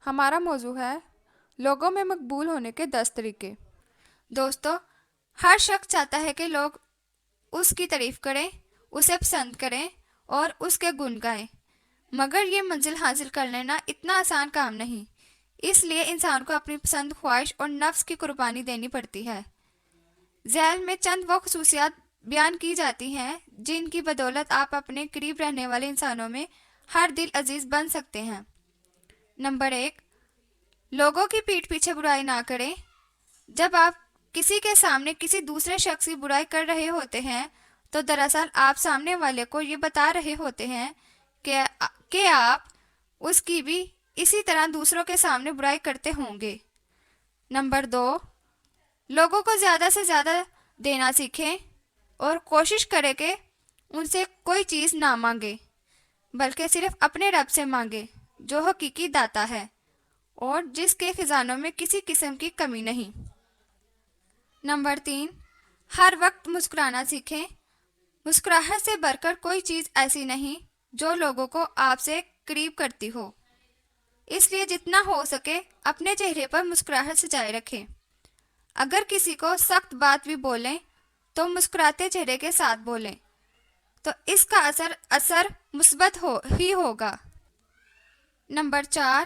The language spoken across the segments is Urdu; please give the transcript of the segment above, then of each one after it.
ہمارا موضوع ہے لوگوں میں مقبول ہونے کے 10 طریقے۔ دوستو، ہر شخص چاہتا ہے کہ لوگ اس کی تعریف کریں، اسے پسند کریں اور اس کے گن گائیں، مگر یہ منزل حاصل کر لینا اتنا آسان کام نہیں۔ اس لیے انسان کو اپنی پسند، خواہش اور نفس کی قربانی دینی پڑتی ہے۔ ذیل میں چند وہ خصوصیات بیان کی جاتی ہیں جن کی بدولت آپ اپنے قریب رہنے والے انسانوں میں ہر دل عزیز بن سکتے ہیں۔ نمبر 1، لوگوں کی پیٹھ پیچھے برائی نہ کریں۔ جب آپ کسی کے سامنے کسی دوسرے شخص کی برائی کر رہے ہوتے ہیں تو دراصل آپ سامنے والے کو یہ بتا رہے ہوتے ہیں کہ آپ اس کی بھی اسی طرح دوسروں کے سامنے برائی کرتے ہوں گے۔ نمبر 2، لوگوں کو زیادہ سے زیادہ دینا سیکھیں اور کوشش کریں کہ ان سے کوئی چیز نہ مانگے، بلکہ صرف اپنے رب سے مانگے جو حقیقی داتا ہے اور جس کے خزانوں میں کسی قسم کی کمی نہیں۔ نمبر 3، ہر وقت مسکرانا سیکھیں۔ مسکراہٹ سے بڑھ کر کوئی چیز ایسی نہیں جو لوگوں کو آپ سے قریب کرتی ہو، اس لیے جتنا ہو سکے اپنے چہرے پر مسکراہٹ سجائے رکھیں۔ اگر کسی کو سخت بات بھی بولیں تو مسکراتے چہرے کے ساتھ بولیں تو اس کا اثر مثبت ہی ہوگا۔ نمبر 4،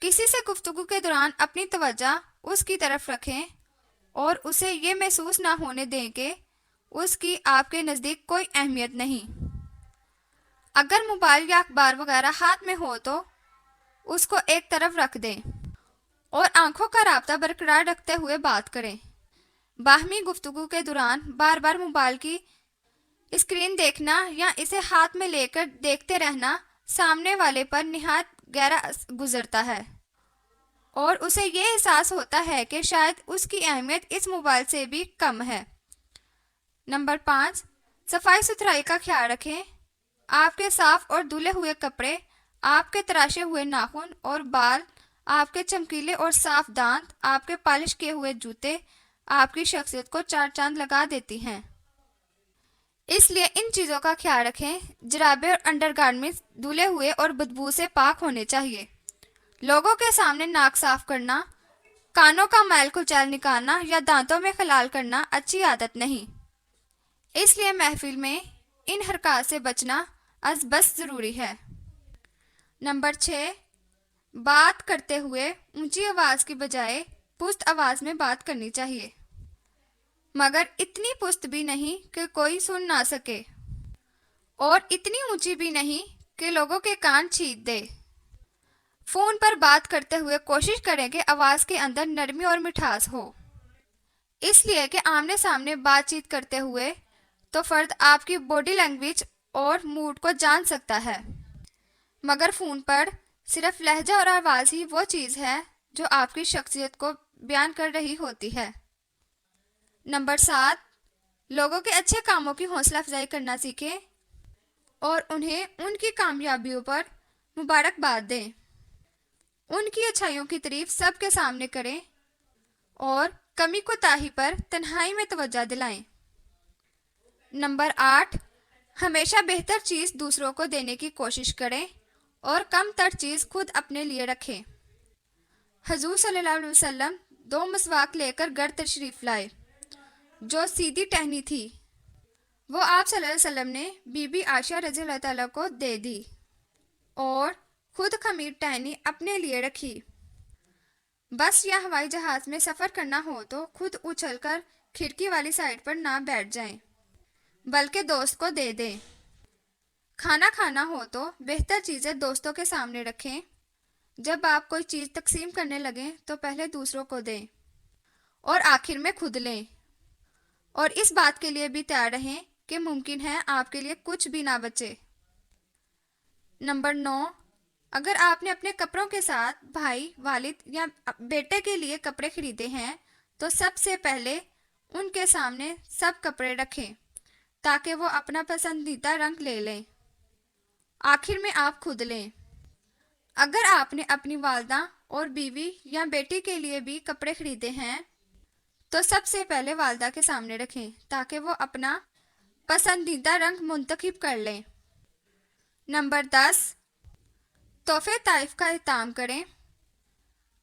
کسی سے گفتگو کے دوران اپنی توجہ اس کی طرف رکھیں اور اسے یہ محسوس نہ ہونے دیں کہ اس کی آپ کے نزدیک کوئی اہمیت نہیں۔ اگر موبائل یا اخبار وغیرہ ہاتھ میں ہو تو اس کو ایک طرف رکھ دیں اور آنکھوں کا رابطہ برقرار رکھتے ہوئے بات کریں۔ باہمی گفتگو کے دوران بار بار موبائل کی اسکرین دیکھنا یا اسے ہاتھ میں لے کر دیکھتے رہنا سامنے والے پر نہایت گہرا گزرتا ہے اور اسے یہ احساس ہوتا ہے کہ شاید اس کی اہمیت اس موبائل سے بھی کم ہے۔ نمبر 5، صفائی ستھرائی کا خیال رکھیں۔ آپ کے صاف اور دھلے ہوئے کپڑے، آپ کے تراشے ہوئے ناخن اور بال، آپ کے چمکیلے اور صاف دانت، آپ کے پالش کیے ہوئے جوتے آپ کی شخصیت کو چار چاند لگا دیتی ہیں۔ اس لیے ان چیزوں کا خیال رکھیں۔ جرابیں اور انڈر گارمنٹس دھلے ہوئے اور بدبو سے پاک ہونے چاہیے۔ لوگوں کے سامنے ناک صاف کرنا، کانوں کا میل کچیل نکالنا یا دانتوں میں خلال کرنا اچھی عادت نہیں، اس لیے محفل میں ان حرکات سے بچنا از بس ضروری ہے۔ نمبر 6، بات کرتے ہوئے اونچی آواز کی بجائے پست آواز میں بات کرنی چاہیے، مگر اتنی پست بھی نہیں کہ کوئی سن نہ سکے اور اتنی اونچی بھی نہیں کہ لوگوں کے کان چھید دے۔ فون پر بات کرتے ہوئے کوشش کریں کہ آواز کے اندر نرمی اور مٹھاس ہو، اس لیے کہ آمنے سامنے بات چیت کرتے ہوئے تو فرد آپ کی باڈی لینگویج اور موڈ کو جان سکتا ہے، مگر فون پر صرف لہجہ اور آواز ہی وہ چیز ہے جو آپ کی شخصیت کو بیان کر رہی ہوتی ہے۔ نمبر 7، لوگوں کے اچھے کاموں کی حوصلہ افزائی کرنا سیکھیں اور انہیں ان کی کامیابیوں پر مبارکباد دیں۔ ان کی اچھائیوں کی تعریف سب کے سامنے کریں اور کمی کوتاہی پر تنہائی میں توجہ دلائیں۔ نمبر 8، ہمیشہ بہتر چیز دوسروں کو دینے کی کوشش کریں اور کم تر چیز خود اپنے لیے رکھیں۔ حضور صلی اللہ علیہ وسلم 2 مسواک لے کر گھر تشریف لائے جو سیدھی ٹہنی تھی، وہ آپ صلی اللہ علیہ وسلم نے بی بی عائشہ رضی اللہ تعالیٰ کو دے دی اور خود خمیر ٹہنی اپنے لیے رکھی۔ بس یا ہوائی جہاز میں سفر کرنا ہو تو خود اچھل کر کھڑکی والی سائڈ پر نہ بیٹھ جائیں بلکہ دوست کو دے دیں۔ کھانا کھانا ہو تو بہتر چیزیں دوستوں کے سامنے رکھیں۔ جب آپ کوئی چیز تقسیم کرنے لگیں تو پہلے دوسروں کو دیں اور آخر میں خود لیں، اور اس بات کے لیے بھی تیار رہیں کہ ممکن ہے آپ کے لیے کچھ بھی نہ بچے۔ نمبر 9، اگر آپ نے اپنے کپڑوں کے ساتھ بھائی، والد یا بیٹے کے لیے کپڑے خریدے ہیں تو سب سے پہلے ان کے سامنے سب کپڑے رکھیں تاکہ وہ اپنا پسندیدہ رنگ لے لیں، آخر میں آپ خود لیں۔ اگر آپ نے اپنی والدہ اور بیوی یا بیٹی کے لیے بھی کپڑے خریدے ہیں تو سب سے پہلے والدہ کے سامنے رکھیں تاکہ وہ اپنا پسندیدہ رنگ منتخب کر لیں۔ نمبر 10، تحفے طائف کا اہتمام کریں۔